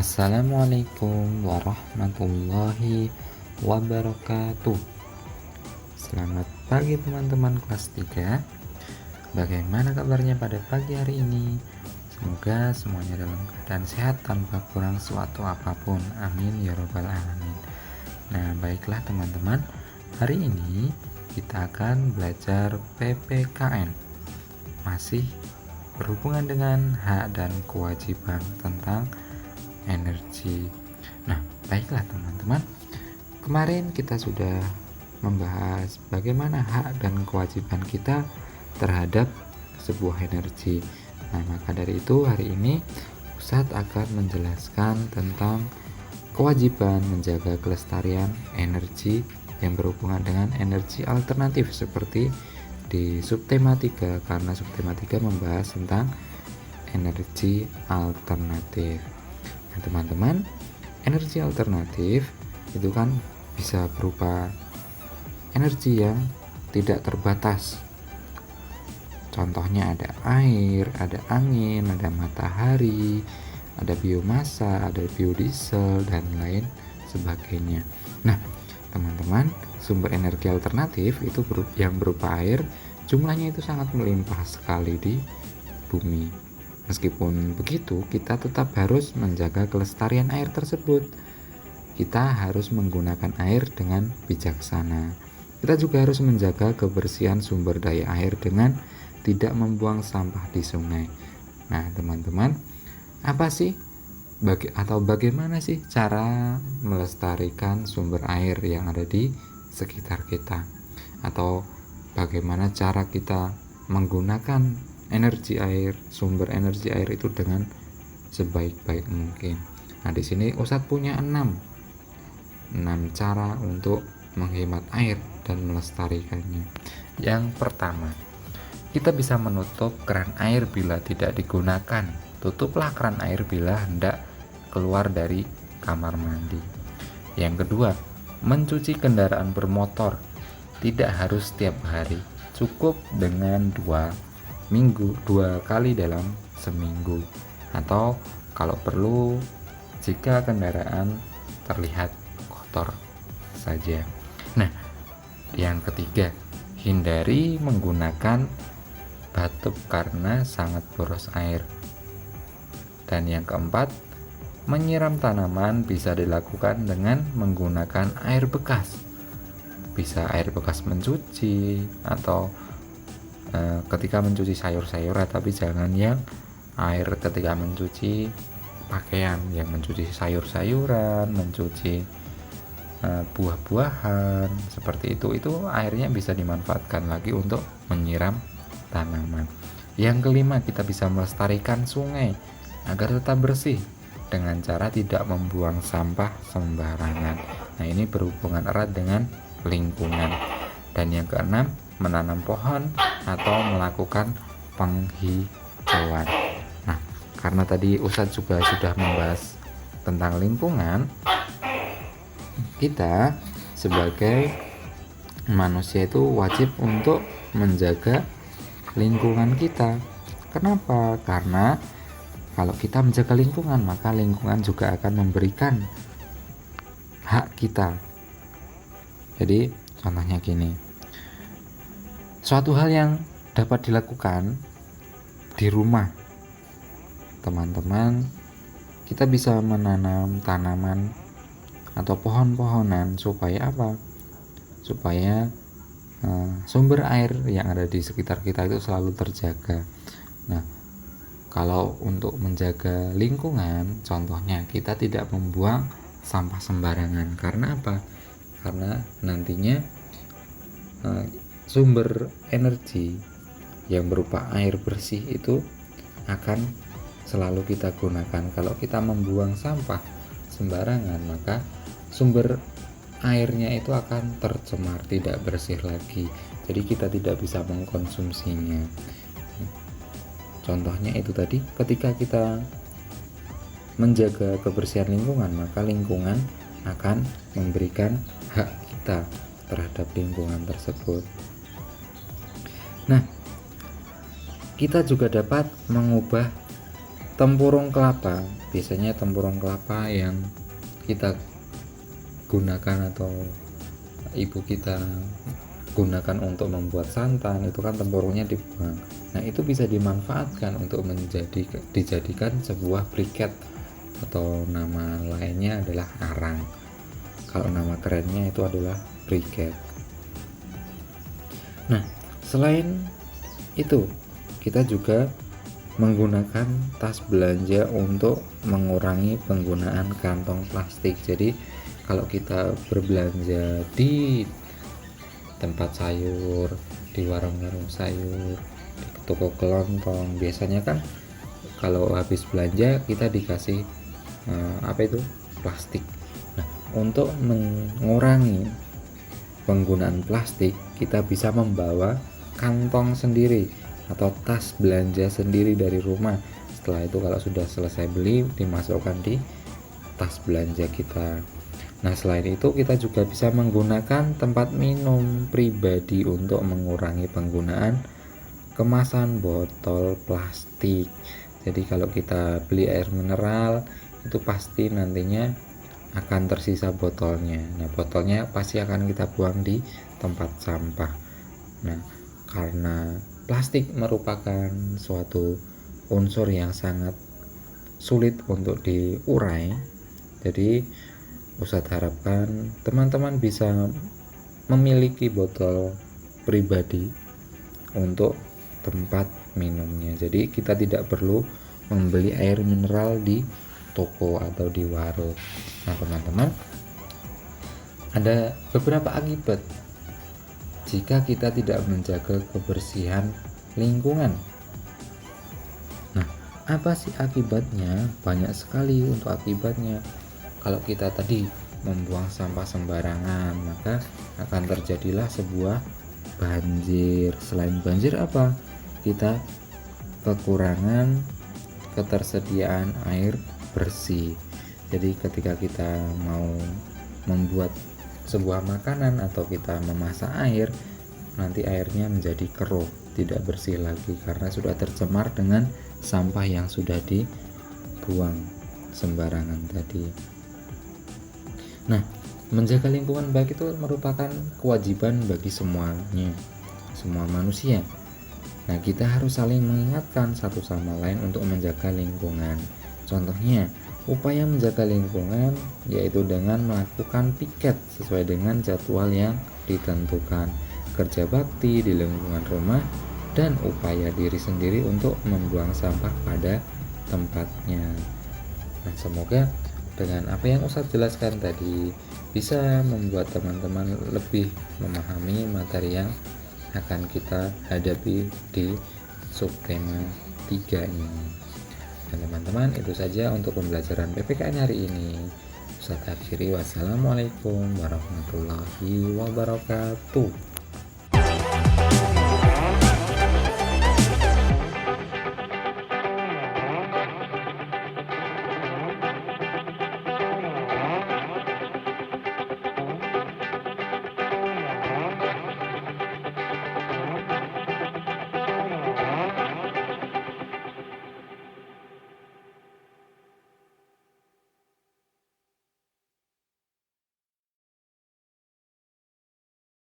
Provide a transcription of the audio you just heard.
Assalamualaikum warahmatullahi wabarakatuh. Selamat pagi teman-teman kelas 3. Bagaimana kabarnya pada pagi hari ini? Semoga semuanya dalam keadaan sehat tanpa kurang suatu apapun. Amin ya robbal alamin. Nah, baiklah teman-teman, hari ini kita akan belajar PPKN. Masih berhubungan dengan hak dan kewajiban tentang energi. Nah, baiklah teman-teman, kemarin kita sudah membahas bagaimana hak dan kewajiban kita terhadap sebuah energi. Nah, maka dari itu hari ini Ustadz akan menjelaskan tentang kewajiban menjaga kelestarian energi yang berhubungan dengan energi alternatif seperti di subtema 3, karena subtema 3 membahas tentang energi alternatif. Nah, teman-teman, energi alternatif itu kan bisa berupa energi yang tidak terbatas. Contohnya ada air, ada angin, ada matahari, ada biomasa, ada biodiesel, dan lain sebagainya. Nah, teman-teman, sumber energi alternatif itu yang berupa air, jumlahnya itu sangat melimpah sekali di bumi. Meskipun begitu, kita tetap harus menjaga kelestarian air tersebut. Kita harus menggunakan air dengan bijaksana. Kita juga harus menjaga kebersihan sumber daya air dengan tidak membuang sampah di sungai. Nah, teman-teman, apa sih bagaimana sih cara melestarikan sumber air yang ada di sekitar kita? Atau bagaimana cara kita menggunakan energi air, sumber energi air itu dengan sebaik-baik mungkin. Nah, di sini Ustadz punya 6 cara untuk menghemat air dan melestarikannya. Yang pertama, kita bisa menutup keran air bila tidak digunakan. Tutuplah keran air bila hendak keluar dari kamar mandi. Yang kedua, mencuci kendaraan bermotor. Tidak harus setiap hari, cukup dengan 2 kali dalam seminggu, atau kalau perlu jika kendaraan terlihat kotor saja. Nah, yang ketiga, hindari menggunakan batup karena sangat boros air. Dan yang keempat, menyiram tanaman bisa dilakukan dengan menggunakan air bekas. Bisa air bekas mencuci, atau ketika mencuci sayur-sayuran, tapi jangan yang air ketika mencuci pakaian, yang mencuci sayur-sayuran, mencuci buah-buahan seperti itu airnya bisa dimanfaatkan lagi untuk menyiram tanaman. Yang kelima, kita bisa melestarikan sungai agar tetap bersih dengan cara tidak membuang sampah sembarangan. Nah, ini berhubungan erat dengan lingkungan. Dan yang keenam, menanam pohon atau melakukan penghijauan. Nah, karena tadi Ustadz juga sudah membahas tentang lingkungan, kita sebagai manusia itu wajib untuk menjaga lingkungan kita. Kenapa? Karena kalau kita menjaga lingkungan, maka lingkungan juga akan memberikan hak kita. Jadi contohnya gini, suatu hal yang dapat dilakukan di rumah, teman-teman, kita bisa menanam tanaman atau pohon-pohonan supaya apa? Supaya sumber air yang ada di sekitar kita itu selalu terjaga. Nah, kalau untuk menjaga lingkungan, contohnya kita tidak membuang sampah sembarangan. Karena apa? Karena nantinya sumber energi yang berupa air bersih itu akan selalu kita gunakan. Kalau kita membuang sampah sembarangan, maka sumber airnya itu akan tercemar, tidak bersih lagi. Jadi kita tidak bisa mengkonsumsinya. Contohnya itu tadi, ketika kita menjaga kebersihan lingkungan, maka lingkungan akan memberikan hak kita terhadap lingkungan tersebut. Nah, kita juga dapat mengubah tempurung kelapa, biasanya tempurung kelapa yang kita gunakan atau ibu kita gunakan untuk membuat santan, itu kan tempurungnya dibuang. Nah, itu bisa dimanfaatkan untuk dijadikan sebuah briket, atau nama lainnya adalah arang. Kalau nama kerennya itu adalah briket. Nah, selain itu kita juga menggunakan tas belanja untuk mengurangi penggunaan kantong plastik. Jadi kalau kita berbelanja di tempat sayur, di warung-warung sayur, di toko kelontong, biasanya kan kalau habis belanja kita dikasih plastik. Nah, untuk mengurangi penggunaan plastik, kita bisa membawa kantong sendiri atau tas belanja sendiri dari rumah. Setelah itu kalau sudah selesai beli, dimasukkan di tas belanja kita. Nah, selain itu kita juga bisa menggunakan tempat minum pribadi untuk mengurangi penggunaan kemasan botol plastik. Jadi kalau kita beli air mineral, itu pasti nantinya akan tersisa botolnya. Nah, botolnya pasti akan kita buang di tempat sampah. Nah, karena plastik merupakan suatu unsur yang sangat sulit untuk diurai, jadi Ustadz harapkan teman-teman bisa memiliki botol pribadi untuk tempat minumnya. Jadi kita tidak perlu membeli air mineral di toko atau di warung. Nah, teman-teman, ada beberapa akibat jika kita tidak menjaga kebersihan lingkungan. Nah, apa sih akibatnya? Banyak sekali untuk akibatnya. Kalau kita tadi membuang sampah sembarangan, maka akan terjadilah sebuah banjir. Selain banjir apa? Kita kekurangan ketersediaan air bersih. Jadi ketika kita mau membuat sebuah makanan atau kita memasak air, nanti airnya menjadi keruh, tidak bersih lagi karena sudah tercemar dengan sampah yang sudah dibuang sembarangan tadi. Nah, menjaga lingkungan baik itu merupakan kewajiban bagi semuanya, semua manusia. Nah, kita harus saling mengingatkan satu sama lain untuk menjaga lingkungan. Contohnya, upaya menjaga lingkungan yaitu dengan melakukan piket sesuai dengan jadwal yang ditentukan, kerja bakti di lingkungan rumah, dan upaya diri sendiri untuk membuang sampah pada tempatnya. Nah, semoga dengan apa yang Ustadz jelaskan tadi bisa membuat teman-teman lebih memahami materi yang akan kita hadapi di subtema 3 ini. Dan teman-teman, itu saja untuk pembelajaran PPKN hari ini. Ustadz akhiri, wassalamualaikum warahmatullahi wabarakatuh.